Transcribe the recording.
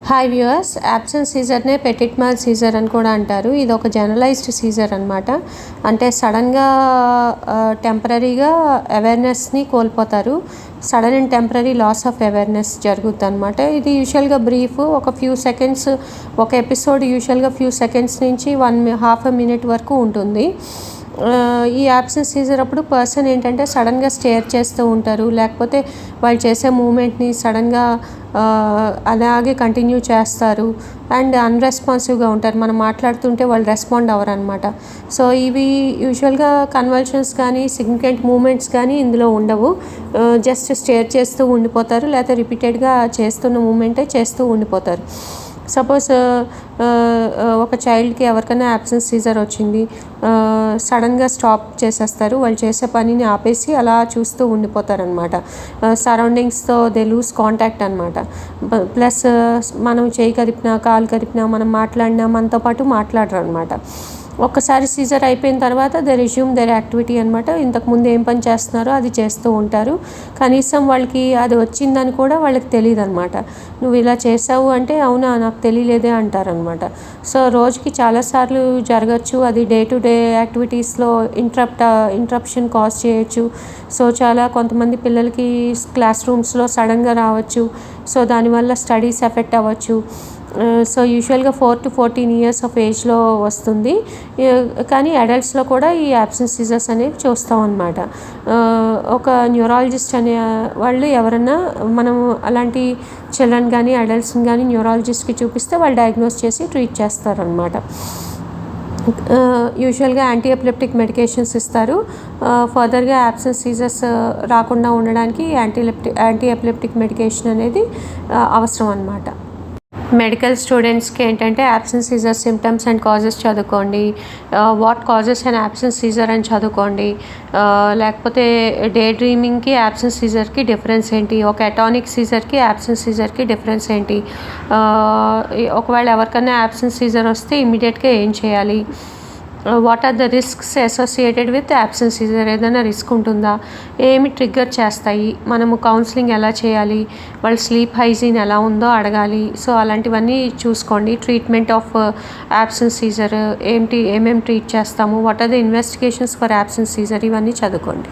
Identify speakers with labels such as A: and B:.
A: Hi viewers, absence సీజర్నే petit mal seizure అని కూడా అంటారు. ఇది ఒక జనరలైజ్డ్ సీజర్ అనమాట. అంటే సడన్గా టెంపరీగా అవేర్నెస్ని కోల్పోతారు. Sudden and temporary loss of awareness జరుగుతుంది అనమాట. ఇది యూజువల్గా బ్రీఫ్, ఒక ఫ్యూ సెకండ్స్, ఒక ఎపిసోడ్ యూజువల్గా ఫ్యూ సెకండ్స్ నుంచి హాఫ్ ఎ మినిట్ వరకు ఉంటుంది. ఈ యాబ్సెన్స్ సీజర్ అప్పుడు పర్సన్ ఏంటంటే సడన్గా స్టేర్ చేస్తూ ఉంటారు, లేకపోతే వాళ్ళు చేసే మూమెంట్ని సడన్గా అలాగే కంటిన్యూ చేస్తారు అండ్ అన్రెస్పాన్సివ్గా ఉంటారు. మనం మాట్లాడుతుంటే వాళ్ళు రెస్పాండ్ అవ్వరు అనమాట. సో ఇవి యూజువల్గా కన్వల్షన్స్ కానీ సిగ్నిఫికెంట్ మూమెంట్స్ కానీ ఇందులో ఉండవు. జస్ట్ స్టేర్ చేస్తూ ఉండిపోతారు, లేకపోతే రిపీటెడ్గా చేస్తున్న మూమెంటే చేస్తూ ఉండిపోతారు. సపోజ్ ఒక చైల్డ్కి ఎవరికైనా యాబ్సెన్స్ సీజర్ వచ్చింది, సడన్గా స్టాప్ చేసేస్తారు, వాళ్ళు చేసే పనిని ఆపేసి అలా చూస్తూ ఉండిపోతారనమాట. సరౌండింగ్స్తో దే లూజ్ కాంటాక్ట్ అనమాట. ప్లస్ మనం చేయి కదిపినా, కాలు కదిపినా, మనం మాట్లాడినా మనతో పాటు మాట్లాడరు అనమాట. ఒక్కసారి సీజర్ అయిపోయిన తర్వాత దే రిజ్యూమ్ దేర్ యాక్టివిటీ అనమాట. ఇంతకుముందు ఏం పని చేస్తున్నారో అది చేస్తూ ఉంటారు. కనీసం వాళ్ళకి అది వచ్చిందని కూడా వాళ్ళకి తెలియదు అనమాట. నువ్వు ఇలా చేసావు అంటే అవునా నాకు తెలియలేదే అంటారనమాట. సో రోజుకి చాలాసార్లు జరగచ్చు. అది డే టు డే యాక్టివిటీస్లో ఇంటరప్షన్ కాజ్ చేయొచ్చు. సో కొంతమంది పిల్లలకి క్లాస్ రూమ్స్లో సడన్గా రావచ్చు. సో దానివల్ల స్టడీస్ ఎఫెక్ట్ అవ్వచ్చు. సో యూజువల్గా 4 to 14 years ఆఫ్ ఏజ్లో వస్తుంది. కానీ అడల్ట్స్లో కూడా ఈ యాబ్సెన్స్ సీజర్స్ అనేవి చూస్తాం అన్నమాట. ఒక న్యూరాలజిస్ట్ అనే వాళ్ళు ఎవరన్నా మనం అలాంటి చిల్డ్రన్ కానీ అడల్ట్స్ని కానీ న్యూరాలజిస్ట్కి చూపిస్తే వాళ్ళు డయాగ్నోస్ చేసి ట్రీట్ చేస్తారనమాట. యూజువల్గా యాంటీ ఎపిలెప్టిక్ మెడికేషన్స్ ఇస్తారు. ఫర్దర్గా యాబ్సెన్స్ సీజర్స్ రాకుండా ఉండడానికి యాంటీ ఎపిలెప్టిక్ మెడికేషన్ అనేది అవసరం అన్నమాట. మెడికల్ స్టూడెంట్స్కి ఏంటంటే absence seizure symptoms and causes చదువుకోండి. What causes and absence seizure అని చదువుకోండి. లేకపోతే డే డ్రీమింగ్కి యాబ్సెన్స్ సీజర్కి డిఫరెన్స్ ఏంటి, ఒక అటానిక్ సీజర్కి యాబ్సెన్స్ సీజర్కి డిఫరెన్స్ ఏంటి, ఒకవేళ ఎవరికైనా యాబ్సెన్స్ సీజర్ వస్తే ఇమీడియట్గా ఏం చేయాలి, what are the risks associated with absence seizure, ఏదైనా రిస్క్ ఉంటుందా, ఏమి ట్రిగ్గర్ చేస్తాయి, మనము కౌన్సిలింగ్ ఎలా చేయాలి, వాళ్ళ స్లీప్ హైజీన్ ఎలా ఉందో అడగాలి. సో అలాంటివన్నీ చూసుకోండి. ట్రీట్మెంట్ ఆఫ్ యాబ్సెన్స్ సీజర్ ఏమేమి ట్రీట్ చేస్తాము, what are the investigations for absence seizure, ఇవన్నీ చదువుకోండి.